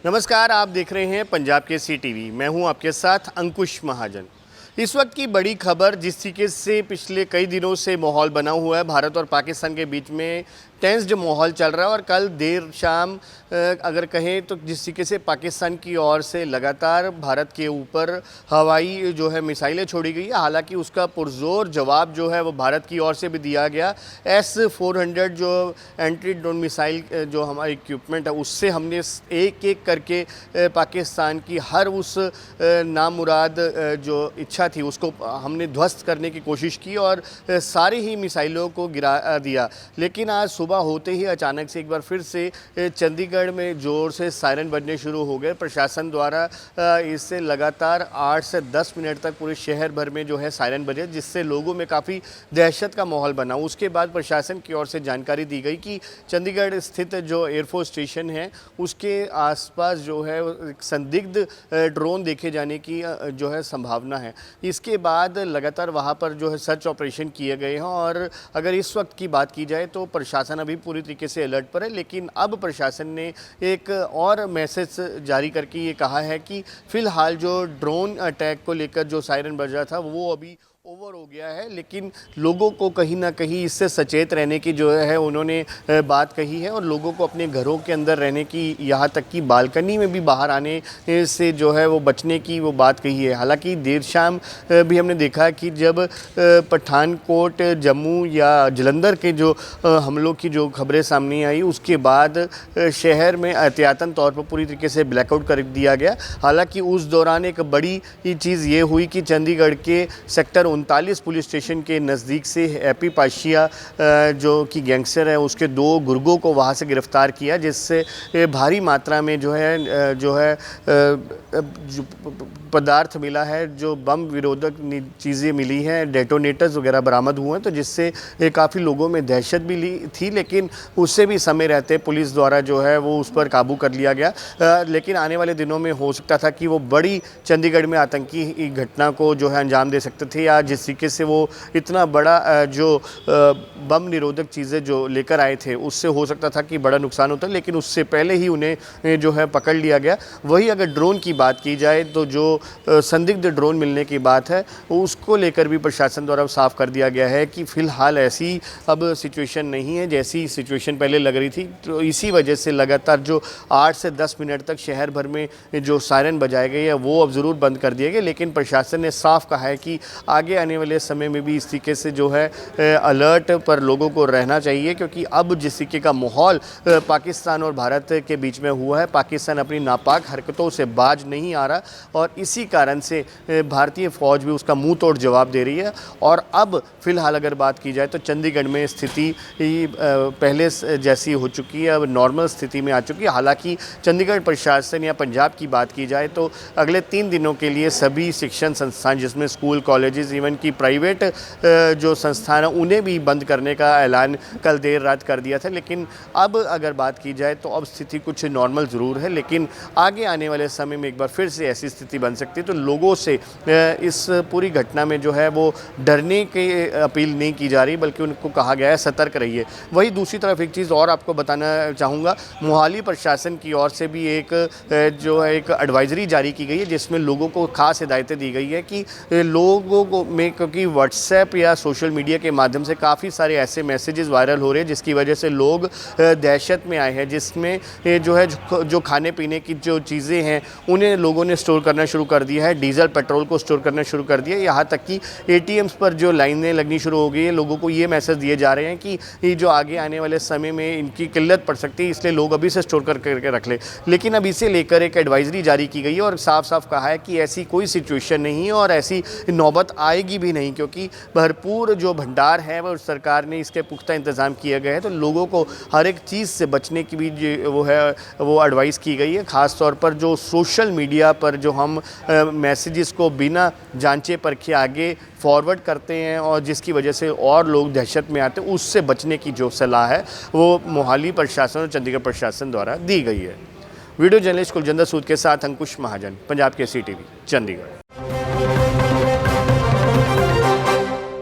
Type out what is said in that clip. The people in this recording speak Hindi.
नमस्कार, आप देख रहे हैं पंजाब केसरी टीवी। मैं हूं आपके साथ अंकुश महाजन। इस वक्त की बड़ी खबर, जिस तरीके से पिछले कई दिनों से माहौल बना हुआ है, भारत और पाकिस्तान के बीच में टेंस्ड माहौल चल रहा है और कल देर शाम अगर कहें तो जिस तरीके से पाकिस्तान की ओर से लगातार भारत के ऊपर हवाई जो है मिसाइलें छोड़ी गई है, हालांकि उसका पुरजोर जवाब जो है वो भारत की ओर से भी दिया गया। S-400 जो एंटी ड्रोन मिसाइल जो हमारी इक्विपमेंट है, उससे हमने एक एक करके पाकिस्तान की हर उस नामुराद जो इच्छा थी उसको हमने ध्वस्त करने की कोशिश की और सारी ही मिसाइलों को गिरा दिया। लेकिन आज सुबह होते ही अचानक से एक बार फिर से चंडीगढ़ में ज़ोर से सायरन बजने शुरू हो गए। प्रशासन द्वारा इससे लगातार 8 से 10 मिनट तक पूरे शहर भर में जो है सायरन बजे, जिससे लोगों में काफ़ी दहशत का माहौल बना। उसके बाद प्रशासन की ओर से जानकारी दी गई कि चंडीगढ़ स्थित जो एयरफोर्स स्टेशन है उसके आसपास जो है एक संदिग्ध ड्रोन देखे जाने की जो है संभावना है। इसके बाद लगातार वहाँ पर जो है सर्च ऑपरेशन किए गए हैं और अगर इस वक्त की बात की जाए तो प्रशासन अभी पूरी तरीके से अलर्ट पर है। लेकिन अब प्रशासन ने एक और मैसेज जारी करके ये कहा है कि फ़िलहाल जो ड्रोन अटैक को लेकर जो सायरन बज रहा था वो अभी ओवर हो गया है, लेकिन लोगों को कहीं ना कहीं इससे सचेत रहने की जो है उन्होंने बात कही है और लोगों को अपने घरों के अंदर रहने की, यहाँ तक कि बालकनी में भी बाहर आने से जो है वो बचने की वो बात कही है। हालांकि देर शाम भी हमने देखा कि जब पठानकोट, जम्मू या जलंधर के जो हमलों की जो खबरें सामने आई, उसके बाद शहर में एहतियातन तौर पर पूरी तरीके से ब्लैकआउट कर दिया गया। हालांकि उस दौरान एक बड़ी चीज़ ये हुई कि चंडीगढ़ के सेक्टर 39 पुलिस स्टेशन के नज़दीक से हैप्पी पाशिया जो कि गैंगस्टर है, उसके 2 गुर्गों को वहाँ से गिरफ़्तार किया, जिससे भारी मात्रा में जो है जो पदार्थ मिला है, जो बम विरोधक चीज़ें मिली हैं, डेटोनेटर्स वगैरह बरामद हुए हैं, तो जिससे काफ़ी लोगों में दहशत भी थी। लेकिन उससे भी समय रहते पुलिस द्वारा जो है वो उस पर काबू कर लिया गया। लेकिन आने वाले दिनों में हो सकता था कि वो बड़ी चंडीगढ़ में आतंकी घटना को जो है अंजाम दे सकते थे, या जिस तरीके से वो इतना बड़ा जो बम निरोधक चीज़ें जो लेकर आए थे उससे हो सकता था कि बड़ा नुकसान होता, लेकिन उससे पहले ही उन्हें जो है पकड़ लिया गया। वही अगर ड्रोन की बात की जाए तो जो संदिग्ध ड्रोन मिलने की बात है उसको लेकर भी प्रशासन द्वारा साफ कर दिया गया है कि फ़िलहाल ऐसी अब सिचुएशन नहीं है जैसी सिचुएशन पहले लग रही थी। तो इसी वजह से लगातार जो 8 से 10 मिनट तक शहर भर में जो सायरन बजाए गए हैं वो अब ज़रूर बंद कर दिए गए। लेकिन प्रशासन ने साफ कहा है कि आगे आने वाले समय में भी इस तरीके से जो है अलर्ट पर लोगों को रहना चाहिए, क्योंकि अब जिस तरीके का माहौल पाकिस्तान और भारत के बीच में हुआ है, पाकिस्तान अपनी नापाक हरकतों से बाज नहीं आ रहा और इसी कारण से भारतीय फ़ौज भी उसका मुंह तोड़ जवाब दे रही है। और अब फ़िलहाल अगर बात की जाए तो चंडीगढ़ में स्थिति पहले जैसी हो चुकी है, अब नॉर्मल स्थिति में आ चुकी है। हालांकि चंडीगढ़ प्रशासन या पंजाब की बात की जाए तो अगले 3 दिनों के लिए सभी शिक्षण संस्थान, जिसमें स्कूल, कॉलेजेस, इवन की प्राइवेट जो संस्थान है, उन्हें भी बंद करने का ऐलान कल देर रात कर दिया था। लेकिन अब अगर बात की जाए तो अब स्थिति कुछ नॉर्मल ज़रूर है, लेकिन आगे आने वाले समय में एक बार फिर से ऐसी स्थिति बन सकती है। तो लोगों से इस पूरी घटना में जो है वो डरने की अपील नहीं की जा रही, बल्कि उनको कहा गया है सतर्क रहिए। वही दूसरी तरफ एक चीज़ और आपको बताना चाहूँगा, मोहाली प्रशासन की ओर से भी एक जो है एक एडवाइजरी जारी की गई है, जिसमें लोगों को खास हिदायतें दी गई है कि लोगों को में, क्योंकि व्हाट्सएप या सोशल मीडिया के माध्यम से काफ़ी सारे ऐसे मैसेजेस वायरल हो रहे हैं जिसकी वजह से लोग दहशत में आए हैं, जिसमें जो है जो खाने पीने की जो चीज़ें हैं उन्हें लोगों ने स्टोर करना शुरू कर दिया है, डीजल पेट्रोल को स्टोर करना शुरू कर दिया है। यहाँ तक कि ATMs पर जो लाइनें लगनी शुरू हो गई है, लोगों को ये मैसेज दिए जा रहे हैं कि ये जो आगे आने वाले समय में इनकी किल्लत पड़ सकती है, इसलिए लोग अभी से स्टोर करके रख ले। लेकिन अब इसे लेकर एक एडवाइजरी जारी की गई है और साफ साफ कहा है कि ऐसी कोई सिचुएशन नहीं है और ऐसी नौबत आएगी भी नहीं, क्योंकि भरपूर जो भंडार है वो सरकार ने इसके पुख्ता इंतज़ाम किए गए हैं। तो लोगों को हर एक चीज़ से बचने की भी वो एडवाइस की गई है। ख़ास तौर पर जो सोशल मीडिया पर जो हम मैसेजेस को बिना जांचे परखे आगे फॉरवर्ड करते हैं और जिसकी वजह से और लोग दहशत में आते हैं, उससे बचने की जो सलाह है वो मोहाली प्रशासन और चंडीगढ़ प्रशासन द्वारा दी गई है। वीडियो जर्नलिस्ट कुलजिंदर सूद के साथ अंकुश महाजन, पंजाब केसरी टीवी, चंडीगढ़।